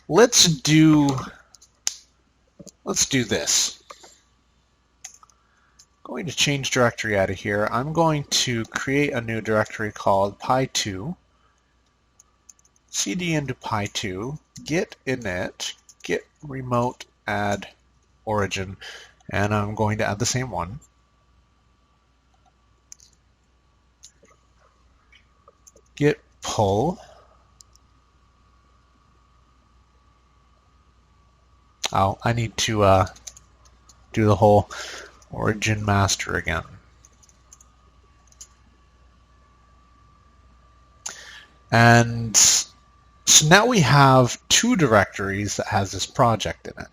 let's do this. I'm going to change directory out of here. I'm going to create a new directory called pi2, cd into pi2, git init, git remote add origin, and I'm going to add the same one. Git pull. Oh, I need to do the whole origin master again. And so now we have two directories that has this project in it.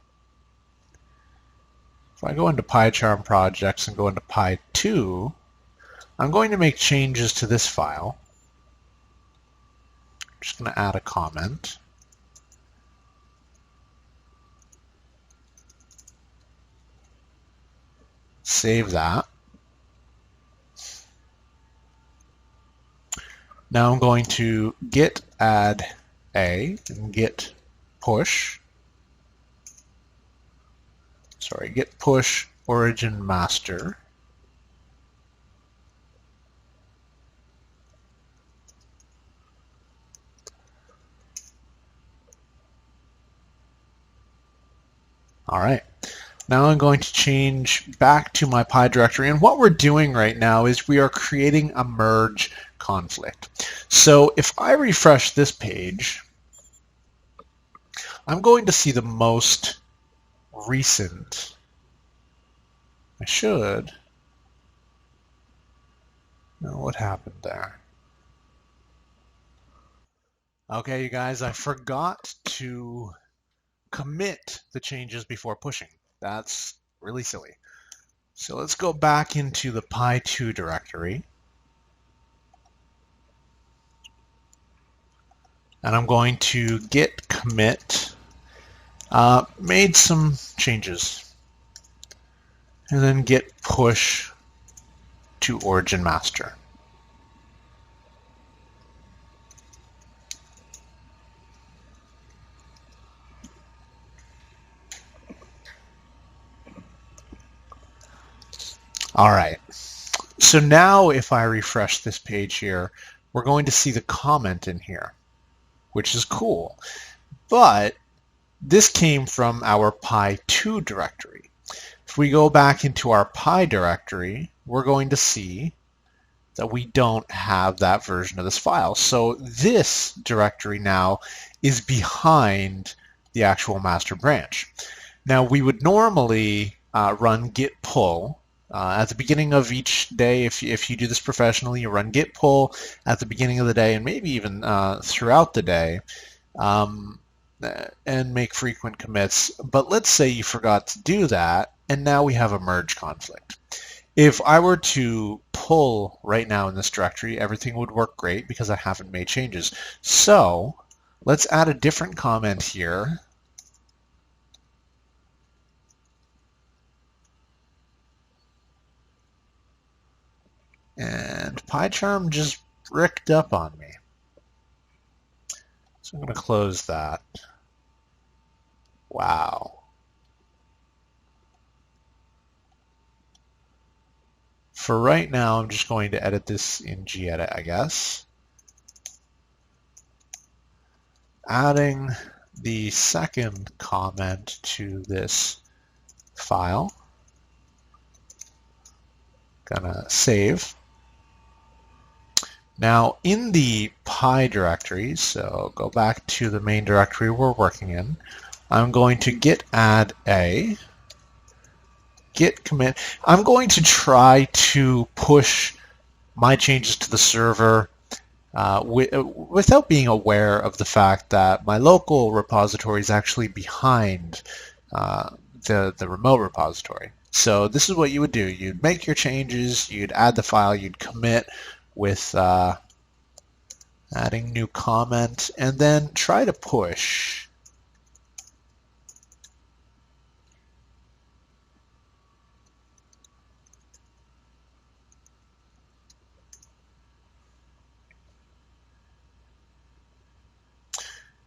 If I go into PyCharm projects and go into pi2, I'm going to make changes to this file. I'm just going to add a comment. Save that. Now I'm going to git add a and git push. Sorry, git push origin master. All right. Now I'm going to change back to my Pi directory, and what we're doing right now is we are creating a merge conflict. So if I refresh this page, I'm going to see the most recent. I should. No, what happened there? Okay, you guys, I forgot to commit the changes before pushing. That's really silly. So let's go back into the pi2 directory. And I'm going to git commit. Made some changes. And then git push to origin master. All right. So now if I refresh this page here, we're going to see the comment in here, which is cool. But this came from our pi2 directory. If we go back into our pi directory, we're going to see that we don't have that version of this file. So this directory now is behind the actual master branch. Now we would normally run git pull at the beginning of each day. If you do this professionally, you run git pull at the beginning of the day and maybe even throughout the day, and make frequent commits. But let's say you forgot to do that, and now we have a merge conflict. If I were to pull right now in this directory, everything would work great because I haven't made changes. So let's add a different comment here. And PyCharm just bricked up on me. So I'm going to close that. Wow. For right now, I'm just going to edit this in gedit, I guess. Adding the second comment to this file. Gonna save. Now in the Pi directory, so go back to the main directory we're working in, I'm going to git add a, git commit. I'm going to try to push my changes to the server without being aware of the fact that my local repository is actually behind the remote repository. So this is what you would do. You'd make your changes, you'd add the file, you'd commit with adding new comment, and then try to push.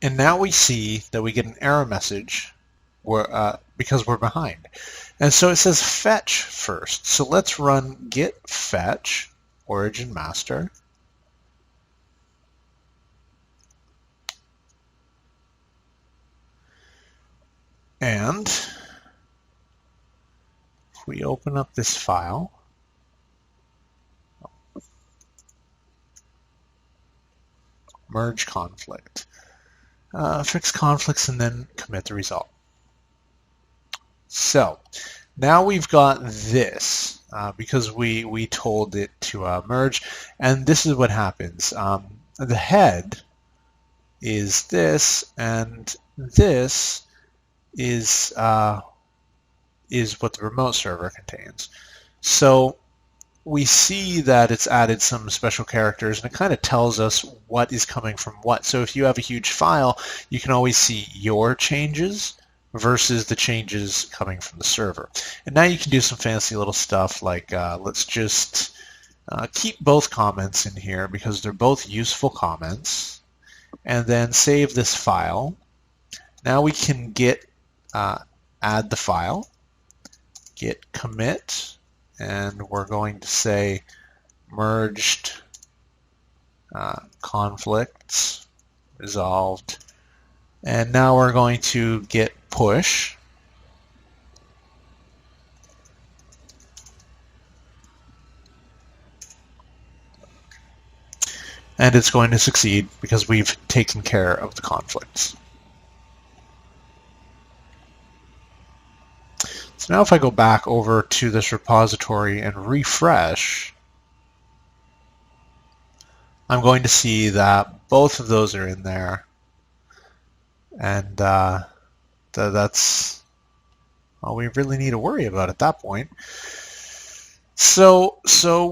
And now we see that we get an error message because we're behind. And so it says fetch first. So let's run git fetch origin master. And if we open up this file, merge conflict, fix conflicts, and then commit the result. So now we've got this because we told it to merge, and this is what happens. The head is this, and this is what the remote server contains. So we see that it's added some special characters, and it kind of tells us what is coming from what. So if you have a huge file, you can always see your changes versus the changes coming from the server. And now you can do some fancy little stuff like let's just keep both comments in here because they're both useful comments, and then save this file. Now we can add the file, git commit, and we're going to say merged conflicts resolved. And now we're going to git push. And it's going to succeed because we've taken care of the conflicts. So now if I go back over to this repository and refresh, I'm going to see that both of those are in there. And that's all we really need to worry about at that point. So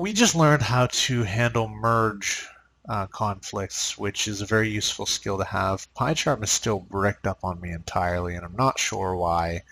we just learned how to handle merge conflicts, which is a very useful skill to have. PyCharm is still bricked up on me entirely, and I'm not sure why.